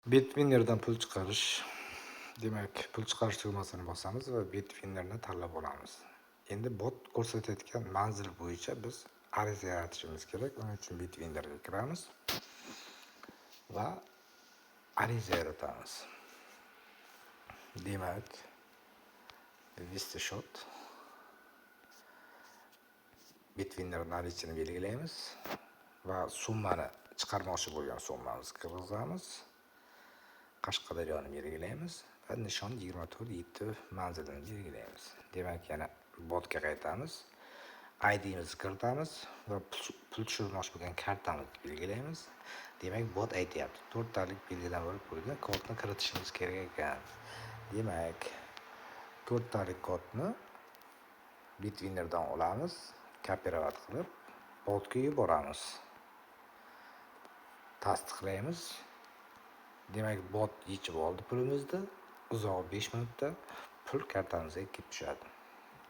Bitwinner'dan pul chiqarish. Demak, pul chiqarish tugmasini bosamiz va Bitwinner'ni tanlab olamiz. Endi bot ko'rsatayotgan manzil bo'yicha biz ariza yaratishimiz kerak. Uning uchun Bitwinner'ga kiramiz va ariza yaratamiz. Demak, Shot Bitwinner'ning arizasini belgilaymiz va summani chiqarmoqchi bo'lgan summamizni kirgizamiz. Qashqadaryoni belgilaymiz va nishon 24 manzilini belgilaymiz. Demak, yana botga qaytamiz. ID'mizni kiritamiz va pul tushirmoqchi bo'lgan kartamizni belgilaymiz. Demak, bot aytyapti, 4 talik belgidan bo'lib qo'yilgan kodni kiritishimiz kerak ekan. Demak, 4 talik kodni Bitwinner'dan olamiz, kopirovat qilib botga yuboramiz. Tasdiqlaymiz. Demak, bot yechib oldi pulimizni. Uzoq 5 minutda pul kartamizga kelib tushadi.